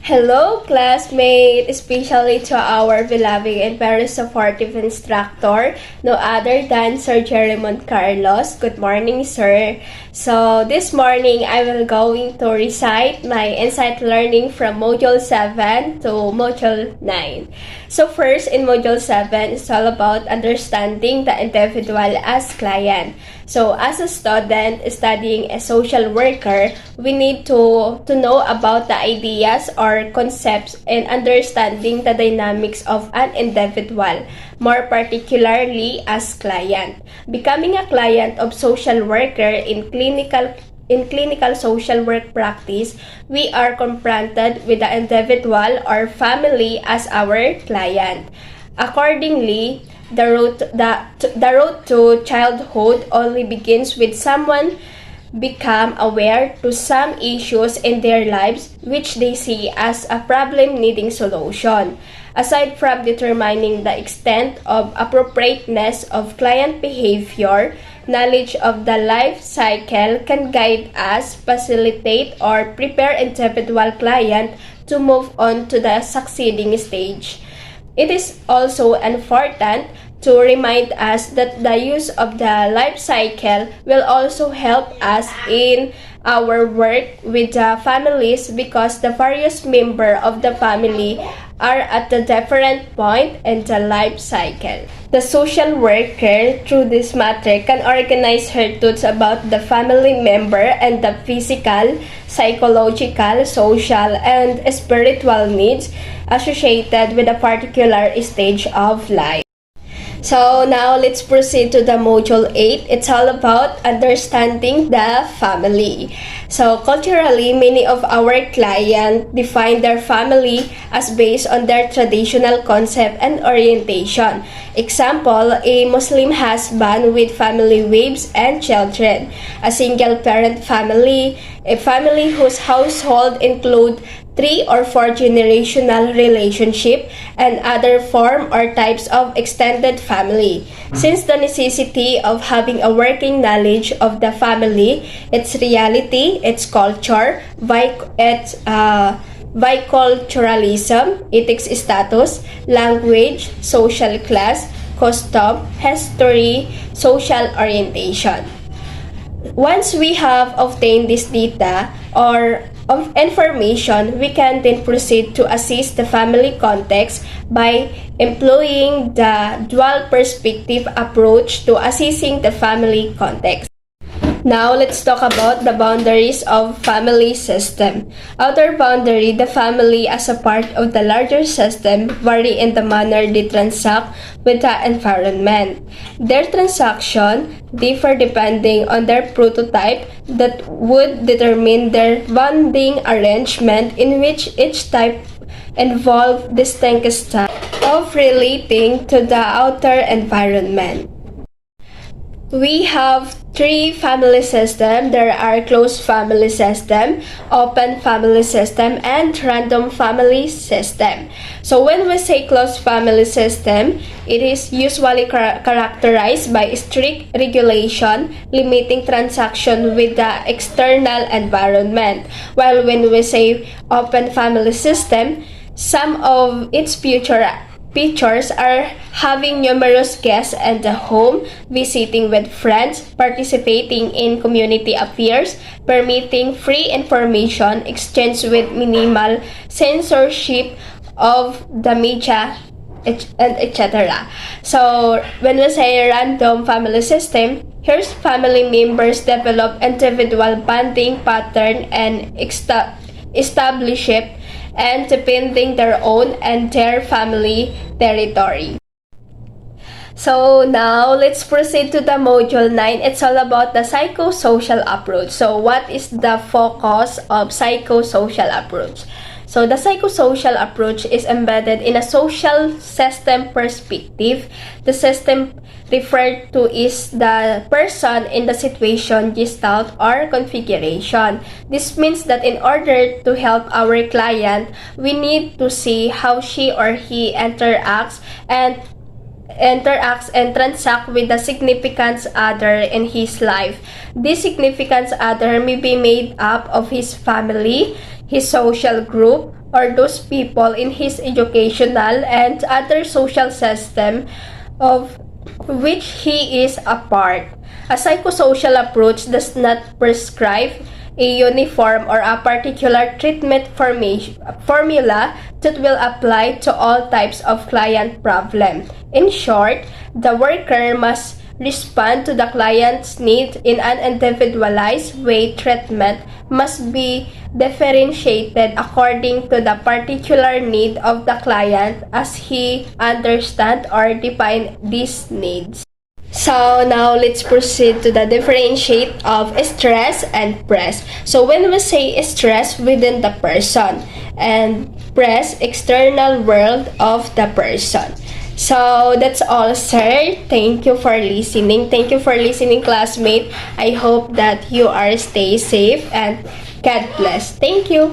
Hello, classmate, especially to our beloved and very supportive instructor, no other than Sir Jeremon Carlos. Good morning, sir. So, this morning, I will going to recite my insight learning from Module 7 to Module 9. So, first, in Module 7, it's all about understanding the individual as client. So, as a student studying a social worker, we need to know about the ideas or concepts and understanding the dynamics of an individual, more particularly as client. Becoming a client of social worker in clinical social work practice, we are confronted with the individual or family as our client. Accordingly, the road to childhood only begins with someone become aware to some issues in their lives which they see as a problem needing solution. Aside from determining the extent of appropriateness of client behavior, knowledge of the life cycle can guide us, facilitate, or prepare individual client to move on to the succeeding stage. It is also important to remind us that the use of the life cycle will also help us in our work with the families because the various members of the family are at a different point in the life cycle. The social worker, through this matter, can organize her thoughts about the family member and the physical, psychological, social, and spiritual needs associated with a particular stage of life. So now let's proceed to the module 8. It's all about understanding the family. So culturally, many of our clients define their family as based on their traditional concept and orientation. Example, a Muslim husband with family wives and children, a single parent family, a family whose household include 3 or 4 generational relationship, and other form or types of extended family. Since the necessity of having a working knowledge of the family, its reality, its culture, biculturalism, ethics status, language, social class, custom, history, social orientation. Once we have obtained this data or of information, we can then proceed to assess the family context by employing the dual perspective approach to assessing the family context. Now, let's talk about the boundaries of family system. Outer boundary, the family as a part of the larger system, vary in the manner they transact with the environment. Their transaction differ depending on their prototype that would determine their bonding arrangement in which each type involve distinct style of relating to the outer environment. We have 3 family systems. There are closed family system, open family system, and random family system. So when we say closed family system, it is usually characterized by strict regulation, limiting transaction with the external environment. While when we say open family system, some of its features are having numerous guests at the home, visiting with friends, participating in community affairs, permitting free information exchange with minimal censorship of the media, and etc. So, when we say random family system, here's family members develop individual bonding pattern and establish it and depending their own and their family territory. So now, let's proceed to the module 9. It's all about the psychosocial approach. So what is the focus of psychosocial approach? So the psychosocial approach is embedded in a social system perspective. The system referred to is the person in the situation, gestalt, or configuration. This means that in order to help our client, we need to see how she or he interacts and transact with the significant other in his life. This significant other may be made up of his family, his social group, or those people in his educational and other social system of which he is a part. A psychosocial approach does not prescribe a uniform or a particular treatment formula that will apply to all types of client problem. In short, the worker must respond to the client's need in an individualized way. Treatment must be differentiated according to the particular need of the client as he understand or define these needs. So now let's proceed to the differentiate of stress and press. So when we say stress within the person and press external world of the person. So that's all, sir. Thank you for listening. Thank you for listening, classmate. I hope that you are stay safe and God bless. Thank you.